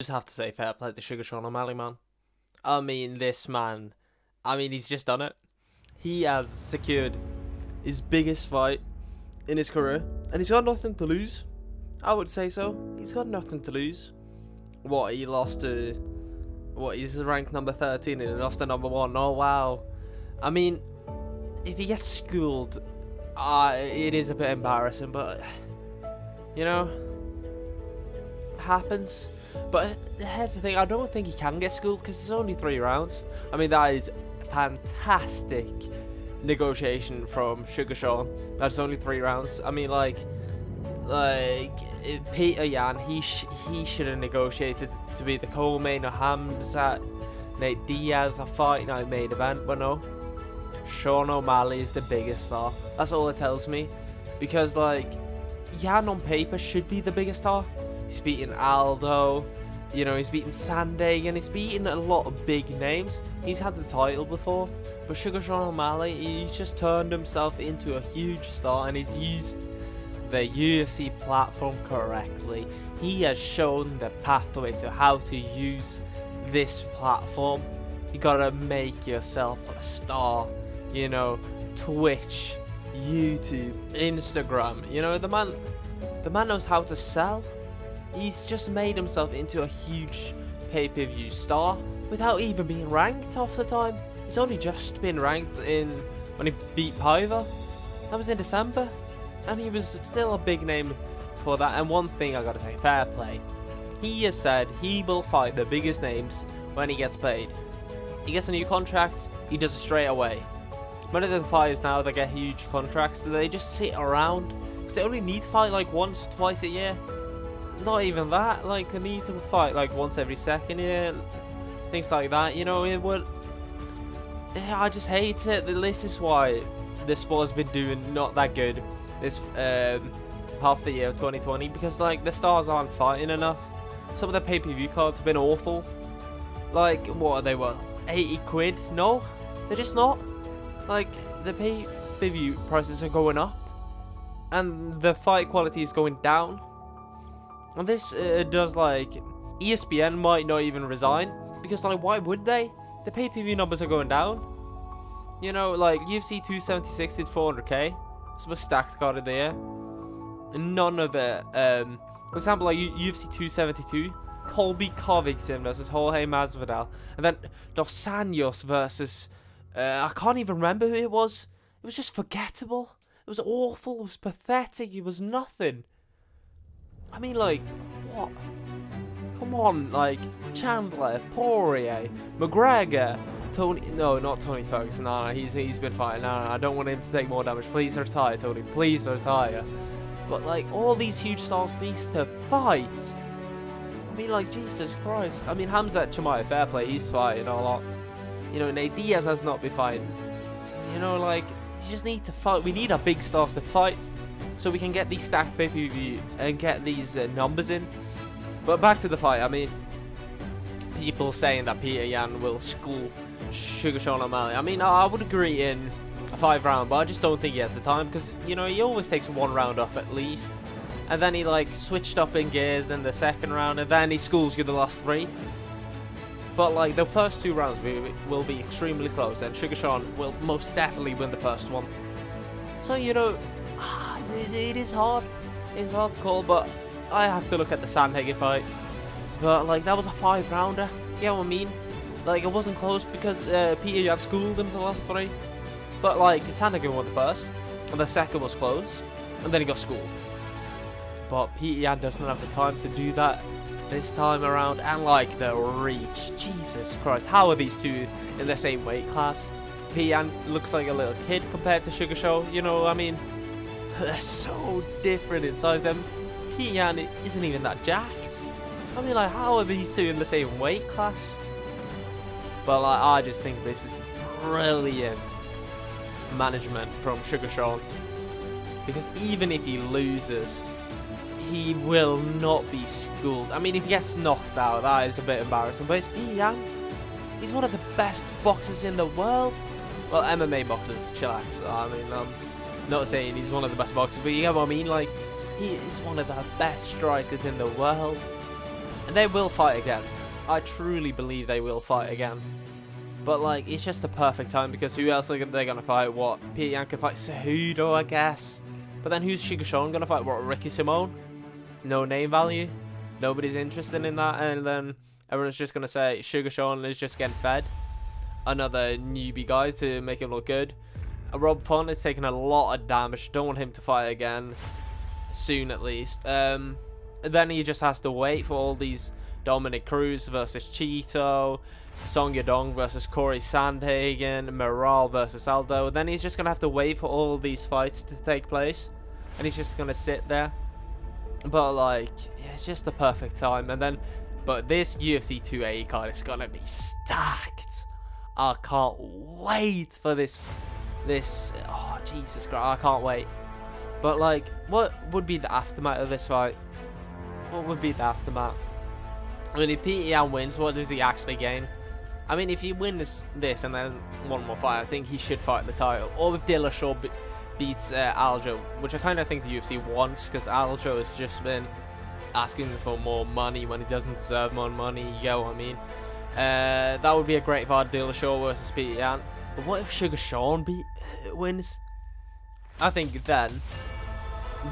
Just have to say fair play to Suga Sean O'Malley, man. I mean, this man, he's just done it. He has secured his biggest fight in his career, and he's got nothing to lose. I would say so. He's got nothing to lose. What, he lost to... What, he's ranked number 13 and he lost to number 1. Oh, wow. I mean, if he gets schooled, it is a bit embarrassing, but... You know... Happens. But here's the thing, I don't think he can get schooled because it's only 3 rounds. I mean, that is fantastic negotiation from Suga Sean. That's only 3 rounds. I mean, like Petr Yan, he should have negotiated to be the co-main of Hamzat Nate Diaz, a fight night main event, but no. Sean O'Malley is the biggest star. That's all it tells me. Because, like, Yan on paper should be the biggest star. He's beaten Aldo, you know, he's beaten Sandeg, and he's beaten a lot of big names. He's had the title before, but Suga Sean O'Malley, he's just turned himself into a huge star, and he's used the UFC platform correctly. He has shown the pathway to how to use this platform. You gotta make yourself a star, you know, Twitch, YouTube, Instagram, you know, the man knows how to sell. He's just made himself into a huge pay-per-view star without even being ranked half the time. He's only just been ranked when he beat Piver. That was in December. And he was still a big name for that. And one thing I gotta say, fair play. He has said he will fight the biggest names when he gets paid. He gets a new contract, he does it straight away. Many of the fighters now that get huge contracts, they just sit around. Because they only need to fight like once, twice a year. Not even that, like they need to fight like once every second year, things like that, you know. It would, I just hate it. This is why this sport has been doing not that good this half the year of 2020, because like the stars aren't fighting enough. Some of the pay-per-view cards have been awful. Like, what are they worth? 80 quid? No, they're just not. Like, the pay-per-view prices are going up and the fight quality is going down. And this does, like, ESPN might not even resign, because, like, why would they? The pay-per-view numbers are going down. You know, like, UFC 276 did 400k. Some stacked card of the year. And none of the, for example, like, UFC 272, Colby Covington versus Jorge Masvidal. And then Dos Anjos versus, I can't even remember who it was. It was just forgettable. It was awful. It was pathetic. It was nothing. I mean, like, what? Come on, like, Chandler, Poirier, McGregor, Tony... No, not Tony Ferguson. No, he's been fighting. No, I don't want him to take more damage. Please retire, Tony. Please retire. But, like, all these huge stars needs to fight. I mean, like, Jesus Christ. I mean, Hamzat Chimaev, fair play. He's fighting a lot. You know, Nate Diaz has not been fighting. You know, like, you just need to fight. We need our big stars to fight, so we can get these stacked pay-per-view and get these numbers in. But back to the fight, I mean, people saying that Petr Yan will school Suga Sean O'Malley. I mean, I would agree in a 5-round, but I just don't think he has the time, because, you know, he always takes 1 round off at least. And then he, like, switched up in gears in the 2nd round, and then he schools you the last 3. But, like, the first 2 rounds will be extremely close, and Suga Sean will most definitely win the first one. So, you know... It is hard. It's hard to call, but I have to look at the Sandhagen fight. But, like, that was a 5-rounder. You know what I mean? Like, it wasn't close because Petr Yan schooled him for the last 3. But, like, Sandhagen won the first, and the 2nd was close, and then he got schooled. But Petr Yan doesn't have the time to do that this time around, and, like, the reach. Jesus Christ, how are these two in the same weight class? Petr Yan looks like a little kid compared to Suga Sean, you know, I mean... They're so different in size. Petr Yan isn't even that jacked. I mean, like, how are these two in the same weight class? But, like, I just think this is brilliant management from Suga Sean. Because even if he loses, he will not be schooled. I mean, if he gets knocked out, that is a bit embarrassing. But it's Petr Yan. He's one of the best boxers in the world. Well, MMA boxers, chillax. I mean, not saying he's one of the best boxers, but you get what I mean. Like, he is one of the best strikers in the world. And they will fight again. I truly believe they will fight again. But, like, it's just the perfect time because who else are they going to fight? What? Petr Yan can fight Cejudo, I guess. But then who's Suga Sean going to fight? What? Ricky Simone? No name value? Nobody's interested in that. And then everyone's just going to say Suga Sean is just getting fed another newbie guy to make him look good. Rob Font is taking a lot of damage. Don't want him to fight again. Soon, at least. Then he just has to wait for all these Dominic Cruz versus Cheeto, Song Yadong versus Corey Sandhagen, Morale versus Aldo. Then he's just going to have to wait for all these fights to take place. And he's just going to sit there. But, like, yeah, it's just the perfect time. And then, but this UFC 280 card is going to be stacked. I can't wait for this. Oh, Jesus Christ, I can't wait. But, like, what would be the aftermath of this fight? What would be the aftermath? I mean, if Petr Yan wins, what does he actually gain? I mean, if he wins this and then one more fight, I think he should fight the title. Or if Dillashaw beats Aljo, which I kind of think the UFC wants, because Aljo has just been asking for more money when he doesn't deserve more money, you get what I mean? That would be a great fight, Dillashaw versus Petr Yan. But what if Suga Sean wins? I think then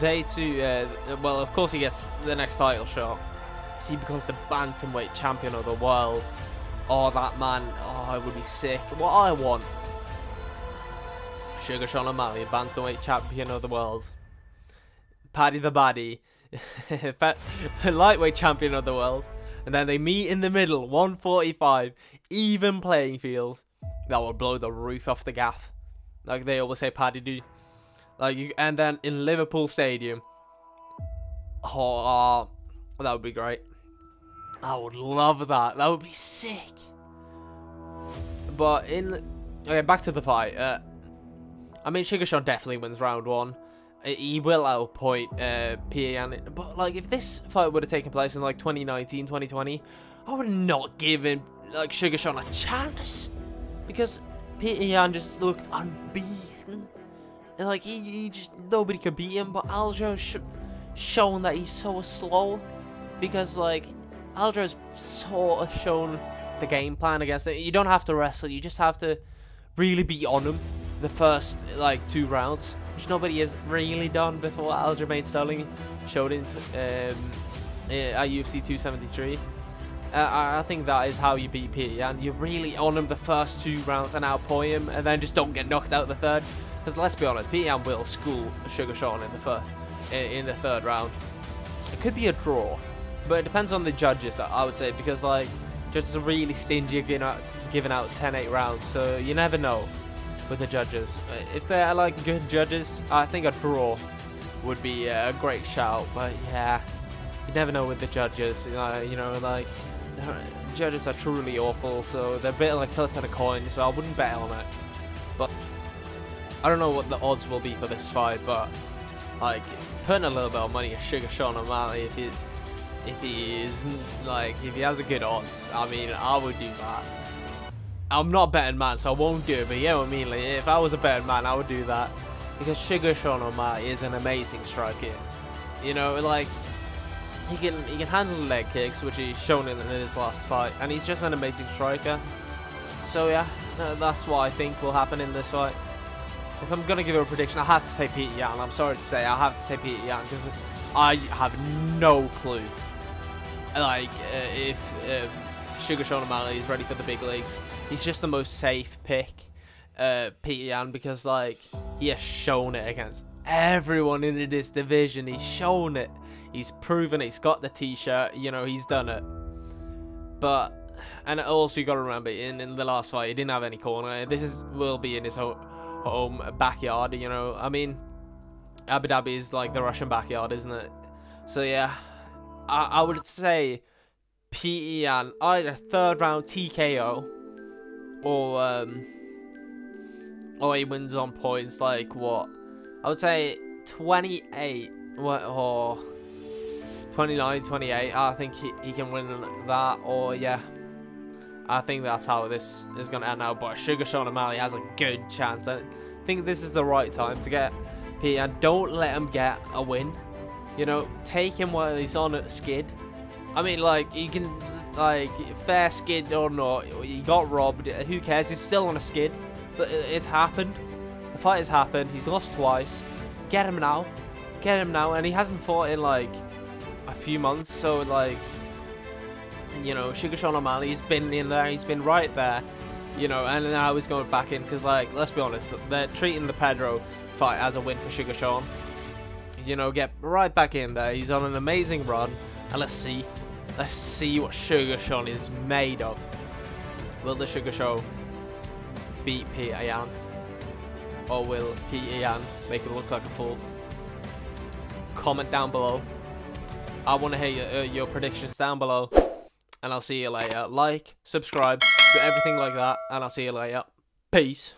they two, well, of course he gets the next title shot. If he becomes the bantamweight champion of the world, oh, that man, oh, it would be sick. What I want, Suga Sean O'Malley, bantamweight champion of the world. Paddy the Baddy, lightweight champion of the world. And then they meet in the middle, 145, even playing field. That would blow the roof off the gaff, like they always say Paddy do. Like, and then in Liverpool Stadium, oh, that would be great. I would love that. That would be sick. But okay, back to the fight. I mean, Suga Sean definitely wins round one. He will outpoint Petr Yan. But, like, if this fight would have taken place in, like, 2019, 2020, I would not give him, like, Suga Sean a chance. Because Petr Yan just looked unbeaten. And, like, he just, nobody could beat him. But Aljo's shown that he's so slow. Because, like, Aljo's sort of shown the game plan against it. You don't have to wrestle. You just have to really be on him the first, like, 2 rounds. Which nobody has really done before. Aljamain Sterling showed it at UFC 273. I think that is how you beat Petr Yan. You really on him the first 2 rounds and outpoint him, and then just don't get knocked out the third. Because let's be honest, Petr Yan will school Suga Sean in the third round. It could be a draw, but it depends on the judges, I would say, because, like, judges are really stingy giving out 10-8 rounds, so you never know with the judges. If they're, like, good judges, I think a draw would be a great shout. But yeah, you never know with the judges. You know, like, judges are truly awful, so they're a bit like flipping a coin. So I wouldn't bet on it. But I don't know what the odds will be for this fight, but, like, putting a little bit of money on Suga Sean O'Malley, if he has a good odds, I mean, I would do that. I'm not a betting man, so I won't do it, but you know what I mean? Like, if I was a betting man, I would do that. Because Suga Sean O'Malley is an amazing striker. You know, like, he can handle leg kicks, which he's shown in his last fight, and he's just an amazing striker. So yeah, that's what I think will happen in this fight. If I'm gonna give a prediction, I have to say Petr Yan. I'm sorry to say, I have to say Petr Yan, because I have no clue. Like, if Suga Sean O'Malley is ready for the big leagues. He's just the most safe pick, Petr Yan, because, like, he has shown it against everyone in this division. He's shown it. He's proven it. He's got the t-shirt. You know, he's done it. But, and also you got to remember, in the last fight, he didn't have any corner. This will be in his home backyard, you know. I mean, Abu Dhabi is like the Russian backyard, isn't it? So, yeah, I would say Petr Yan, either 3rd round TKO, or he wins on points, like, what? I would say 28, or 29, 28. I think he can win that, or yeah. I think that's how this is going to end out. But Suga Sean O'Malley has a good chance. I think this is the right time to get Petr. Don't let him get a win. You know, take him while he's on a skid. I mean, like, you can, like, fair skid or not, he got robbed, who cares, he's still on a skid, but it's happened, the fight has happened, he's lost twice, get him now, and he hasn't fought in, like, a few months, so, like, you know, Suga Sean O'Malley, he's been in there, he's been right there, you know, and now he's going back in, because, like, let's be honest, they're treating the Pedro fight as a win for Suga Sean, you know, get right back in there, he's on an amazing run, and let's see what Suga Sean is made of. Will the Suga Sean beat Petr Yan? Or will Petr Yan make it look like a fool? Comment down below. I want to hear your predictions down below. And I'll see you later. Like, subscribe, do everything like that. And I'll see you later. Peace.